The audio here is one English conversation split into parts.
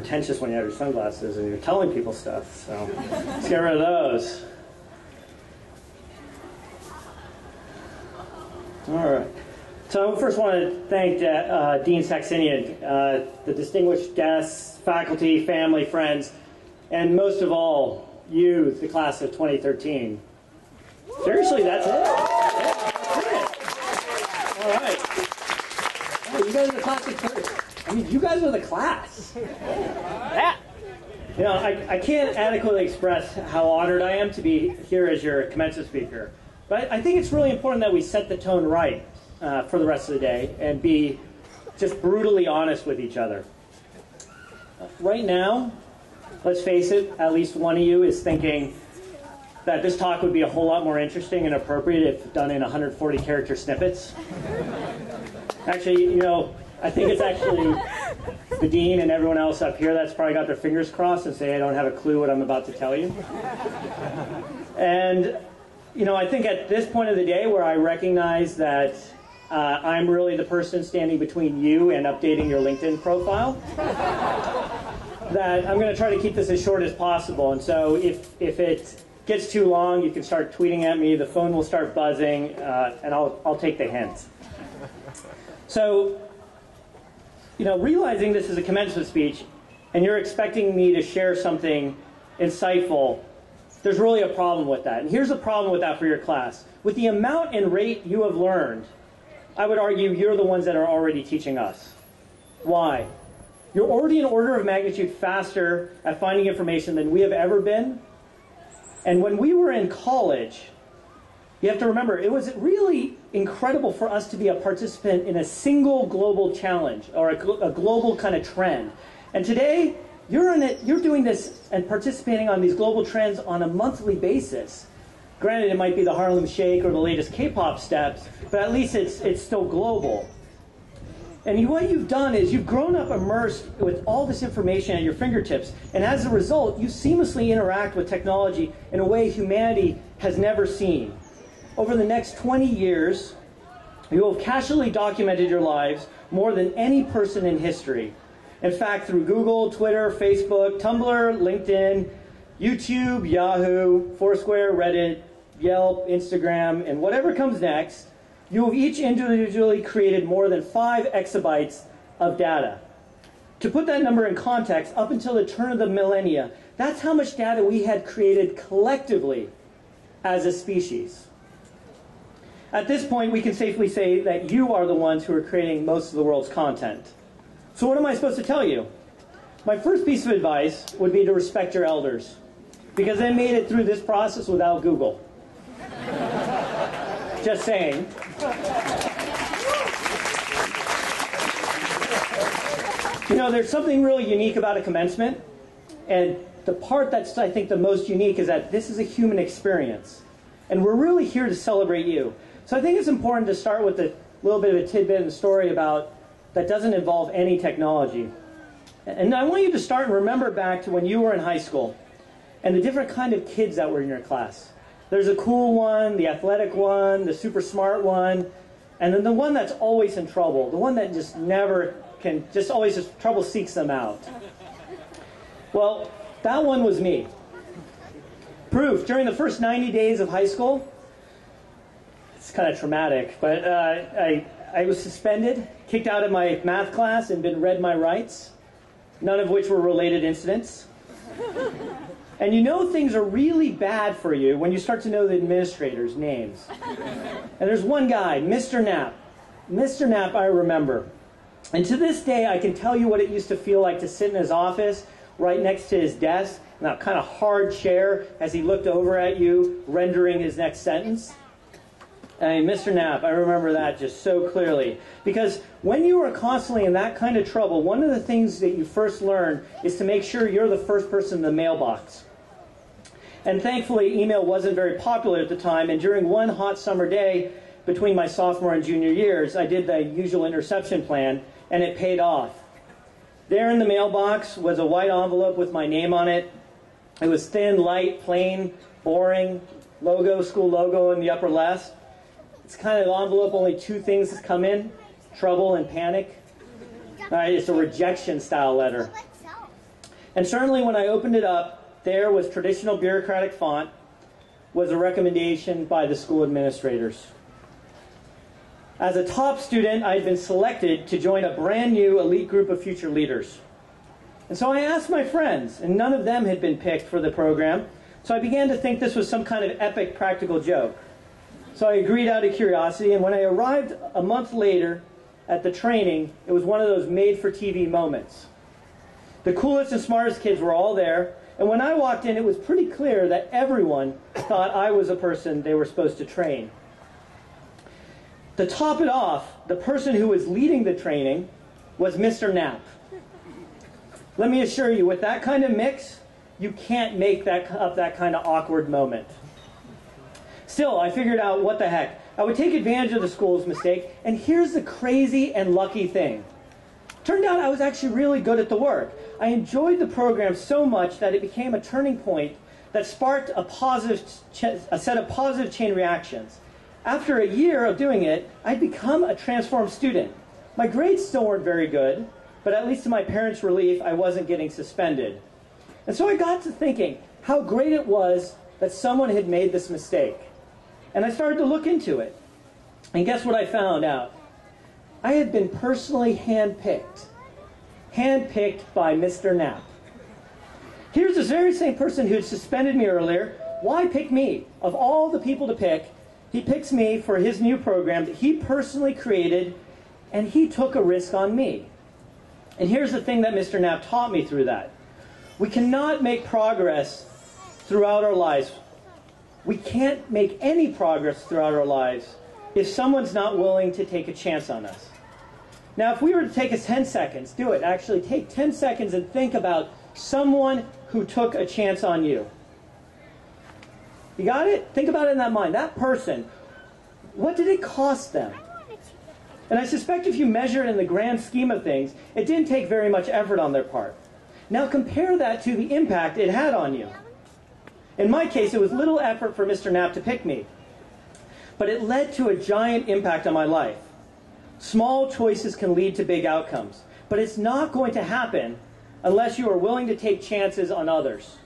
pretentious when you have your sunglasses and you're telling people stuff. So let's get rid of those. All right. So I first want to thank Dean Saxenian, the distinguished guests, faculty, family, friends, and most of all, you, the class of 2013. Seriously, that's it? That's it. All right. Oh, you guys are the class of 30. I mean, you guys are the class. Yeah. You know, I can't adequately express how honored I am to be here as your commencement speaker. But I think it's really important that we set the tone right for the rest of the day and be just brutally honest with each other. Right now, let's face it, at least one of you is thinking that this talk would be a whole lot more interesting and appropriate if done in 140 character snippets. Actually, you know, I think it's actually the dean and everyone else up here that's probably got their fingers crossed and say, I don't have a clue what I'm about to tell you. And, you know, I think at this point of the day where I recognize that I'm really the person standing between you and updating your LinkedIn profile, that I'm going to try to keep this as short as possible. And so if it gets too long, you can start tweeting at me, the phone will start buzzing, and I'll take the hint. So, you know, realizing this is a commencement speech and you're expecting me to share something insightful, there's really a problem with that. And here's the problem with that for your class. With the amount and rate you have learned, I would argue you're the ones that are already teaching us. Why? You're already an order of magnitude faster at finding information than we have ever been. And when we were in college, you have to remember, it was really incredible for us to be a participant in a single global challenge or a global kind of trend. And today, you're doing this and participating on these global trends on a monthly basis. Granted, it might be the Harlem Shake or the latest K-pop steps, but at least it's still global. And what you've done is you've grown up immersed with all this information at your fingertips, and as a result, you seamlessly interact with technology in a way humanity has never seen. Over the next 20 years, you will have casually documented your lives more than any person in history. In fact, through Google, Twitter, Facebook, Tumblr, LinkedIn, YouTube, Yahoo, Foursquare, Reddit, Yelp, Instagram, and whatever comes next, you have each individually created more than 5 exabytes of data. To put that number in context, up until the turn of the millennia, that's how much data we had created collectively as a species. At this point, we can safely say that you are the ones who are creating most of the world's content. So what am I supposed to tell you? My first piece of advice would be to respect your elders, because they made it through this process without Google. Just saying. You know, there's something really unique about a commencement, and the part that's, I think, the most unique is that this is a human experience, and we're really here to celebrate you. So I think it's important to start with a little bit of a tidbit in the story about that doesn't involve any technology. And I want you to start and remember back to when you were in high school and the different kind of kids that were in your class. There's a cool one, the athletic one, the super smart one, and then the one that's always in trouble, the one that just never can, just always just trouble seeks them out. Well, that one was me. Proof, during the first 90 days of high school, it's kind of traumatic, but I was suspended, kicked out of my math class, and been read my rights, none of which were related incidents. And you know things are really bad for you when you start to know the administrators' names. And there's one guy, Mr. Knapp. Mr. Knapp, I remember. And to this day, I can tell you what it used to feel like to sit in his office right next to his desk, in that kind of hard chair as he looked over at you, rendering his next sentence. And Mr. Knapp, I remember that just so clearly. Because when you are constantly in that kind of trouble, one of the things that you first learn is to make sure you're the first person in the mailbox. And thankfully, email wasn't very popular at the time, and during one hot summer day between my sophomore and junior years, I did the usual interception plan, and it paid off. There in the mailbox was a white envelope with my name on it. It was thin, light, plain, boring, logo, school logo in the upper left. It's kind of envelope, only 2 things come in, trouble and panic. All right, it's a rejection style letter. And certainly when I opened it up, there was traditional bureaucratic font, was a recommendation by the school administrators. As a top student, I had been selected to join a brand new elite group of future leaders. And so I asked my friends, and none of them had been picked for the program, so I began to think this was some kind of epic practical joke. So I agreed out of curiosity, and when I arrived a month later at the training, it was one of those made-for-TV moments. The coolest and smartest kids were all there, and when I walked in, it was pretty clear that everyone thought I was a person they were supposed to train. To top it off, the person who was leading the training was Mr. Knapp. Let me assure you, with that kind of mix, you can't make up that kind of awkward moment. Still, I figured out what the heck. I would take advantage of the school's mistake, and here's the crazy and lucky thing. Turned out I was actually really good at the work. I enjoyed the program so much that it became a turning point that sparked a set of positive chain reactions. After a year of doing it, I'd become a transformed student. My grades still weren't very good, but at least to my parents' relief, I wasn't getting suspended. And so I got to thinking how great it was that someone had made this mistake. And I started to look into it. And guess what I found out? I had been personally handpicked by Mr. Knapp. Here's this very same person who had suspended me earlier. Why pick me? Of all the people to pick, he picks me for his new program that he personally created, and he took a risk on me. And here's the thing that Mr. Knapp taught me through that. We cannot make progress throughout our lives. We can't make any progress throughout our lives if someone's not willing to take a chance on us. Now, if we were to take us 10 seconds, do it. Actually, take 10 seconds and think about someone who took a chance on you. You got it? Think about it in that mind. That person, what did it cost them? And I suspect if you measure it in the grand scheme of things, it didn't take very much effort on their part. Now compare that to the impact it had on you. In my case, it was little effort for Mr. Knapp to pick me, but it led to a giant impact on my life. Small choices can lead to big outcomes, but it's not going to happen unless you are willing to take chances on others.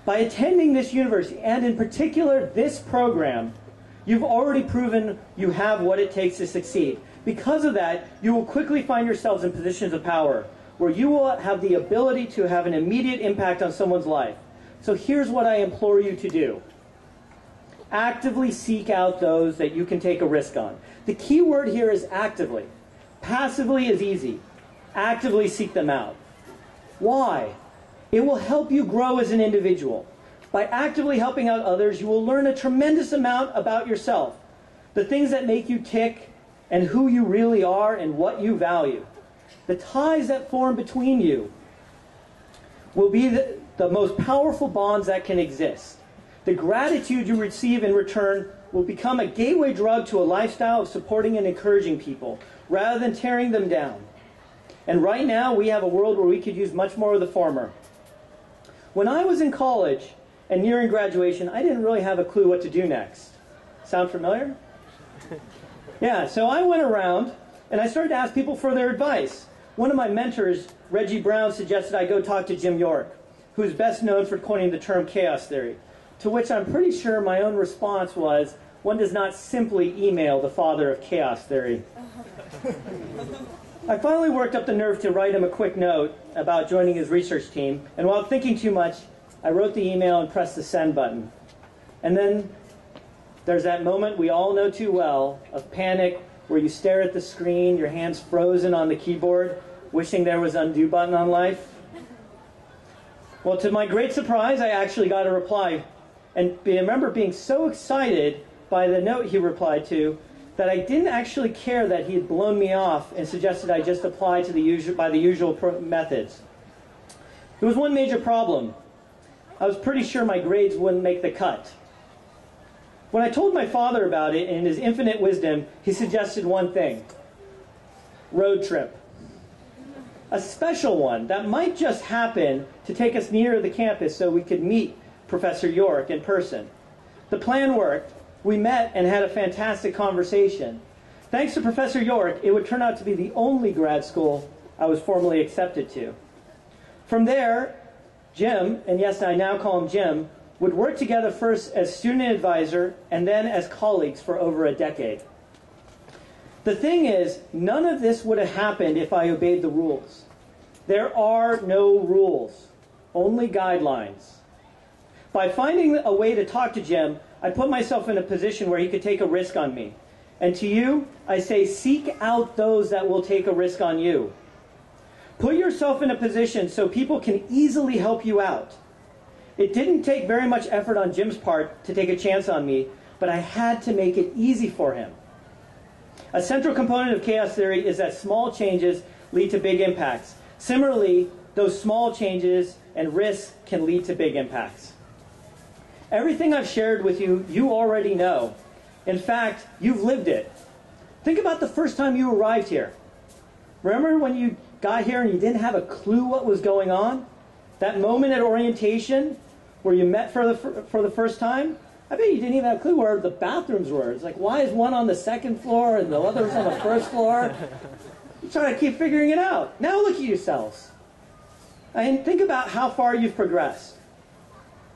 By attending this university, and in particular this program, you've already proven you have what it takes to succeed. Because of that, you will quickly find yourselves in positions of power, where you will have the ability to have an immediate impact on someone's life. So here's what I implore you to do. Actively seek out those that you can take a risk on. The key word here is actively. Passively is easy. Actively seek them out. Why? It will help you grow as an individual. By actively helping out others, you will learn a tremendous amount about yourself, the things that make you tick, and who you really are and what you value. The ties that form between you will be the most powerful bonds that can exist. The gratitude you receive in return will become a gateway drug to a lifestyle of supporting and encouraging people, rather than tearing them down. And right now, we have a world where we could use much more of the former. When I was in college and nearing graduation, I didn't really have a clue what to do next. Sound familiar? Yeah, so I went around and I started to ask people for their advice. One of my mentors, Reggie Brown, suggested I go talk to Jim York, who's best known for coining the term chaos theory, to which I'm pretty sure my own response was, one does not simply email the father of chaos theory. I finally worked up the nerve to write him a quick note about joining his research team, and while thinking too much, I wrote the email and pressed the send button. And then there's that moment we all know too well of panic, where you stare at the screen, your hands frozen on the keyboard, wishing there was an undo button on life. Well, to my great surprise, I actually got a reply. And I remember being so excited by the note he replied to that I didn't actually care that he had blown me off and suggested I just apply to the usual methods. There was one major problem. I was pretty sure my grades wouldn't make the cut. When I told my father about it, in his infinite wisdom, he suggested one thing: road trip. A special one that might just happen to take us near the campus so we could meet Professor York in person. The plan worked. We met and had a fantastic conversation. Thanks to Professor York, it would turn out to be the only grad school I was formally accepted to. From there, Jim, and yes, I now call him Jim, would work together first as student advisor and then as colleagues for over a decade. The thing is, none of this would have happened if I obeyed the rules. There are no rules, only guidelines. By finding a way to talk to Jim, I put myself in a position where he could take a risk on me. And to you, I say, seek out those that will take a risk on you. Put yourself in a position so people can easily help you out. It didn't take very much effort on Jim's part to take a chance on me, but I had to make it easy for him. A central component of chaos theory is that small changes lead to big impacts. Similarly, those small changes and risks can lead to big impacts. Everything I've shared with you, you already know. In fact, you've lived it. Think about the first time you arrived here. Remember when you got here and you didn't have a clue what was going on? That moment at orientation where you met for the first time? I bet you didn't even have a clue where the bathrooms were. It's like, why is one on the second floor and the other's on the first floor? You're trying to keep figuring it out. Now look at yourselves. And think about how far you've progressed.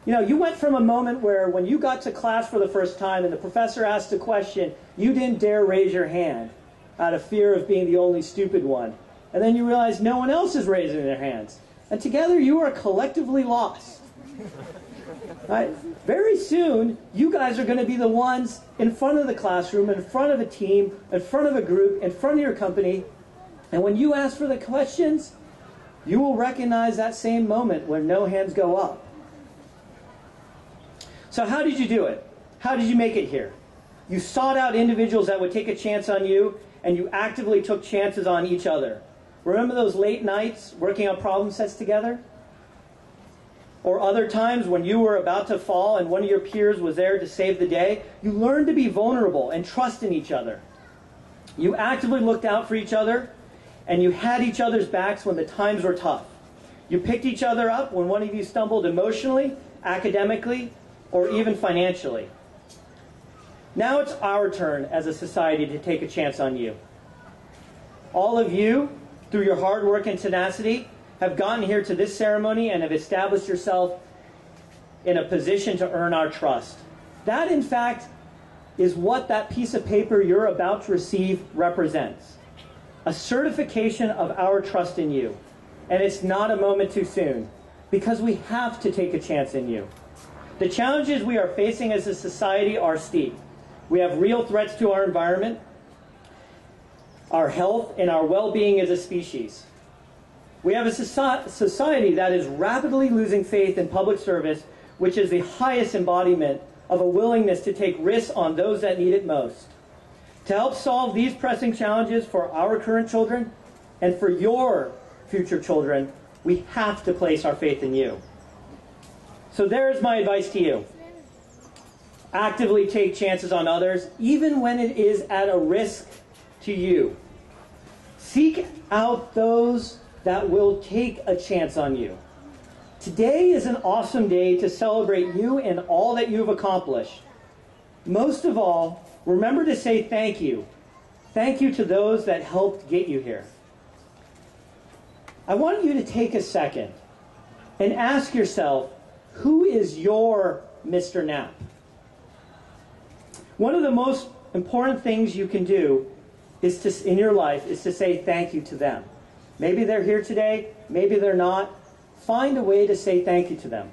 You know, you went from a moment where when you got to class for the first time and the professor asked a question, you didn't dare raise your hand out of fear of being the only stupid one. And then you realize no one else is raising their hands. And together you are collectively lost. Right? Very soon, you guys are going to be the ones in front of the classroom, in front of a team, in front of a group, in front of your company. And when you ask for the questions, you will recognize that same moment when no hands go up. So how did you do it? How did you make it here? You sought out individuals that would take a chance on you, and you actively took chances on each other. Remember those late nights working on problem sets together? Or other times when you were about to fall and one of your peers was there to save the day? You learned to be vulnerable and trust in each other. You actively looked out for each other, and you had each other's backs when the times were tough. You picked each other up when one of you stumbled emotionally, academically, or even financially. Now it's our turn as a society to take a chance on you. All of you, through your hard work and tenacity, have gotten here to this ceremony and have established yourself in a position to earn our trust. That, in fact, is what that piece of paper you're about to receive represents. A certification of our trust in you. And it's not a moment too soon, because we have to take a chance in you. The challenges we are facing as a society are steep. We have real threats to our environment, our health, and our well-being as a species. We have a society that is rapidly losing faith in public service, which is the highest embodiment of a willingness to take risks on those that need it most. To help solve these pressing challenges for our current children and for your future children, we have to place our faith in you. So there's my advice to you. Actively take chances on others, even when it is at a risk to you. Seek out those that will take a chance on you. Today is an awesome day to celebrate you and all that you've accomplished. Most of all, remember to say thank you. Thank you to those that helped get you here. I want you to take a second and ask yourself, who is your Mr. Knapp? One of the most important things you can do in your life is to say thank you to them. Maybe they're here today, maybe they're not. Find a way to say thank you to them.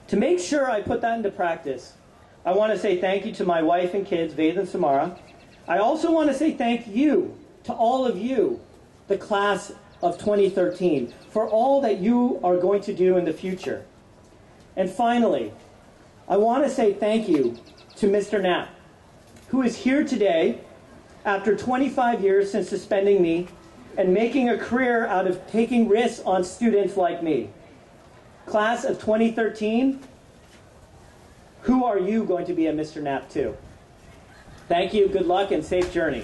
To make sure I put that into practice, I want to say thank you to my wife and kids, Ved and Samara. I also want to say thank you to all of you, the class of 2013, for all that you are going to do in the future. And finally, I want to say thank you to Mr. Knapp, who is here today after 25 years since suspending me and making a career out of taking risks on students like me. Class of 2013, who are you going to be a Mr. Knapp to? Thank you, good luck, and safe journey.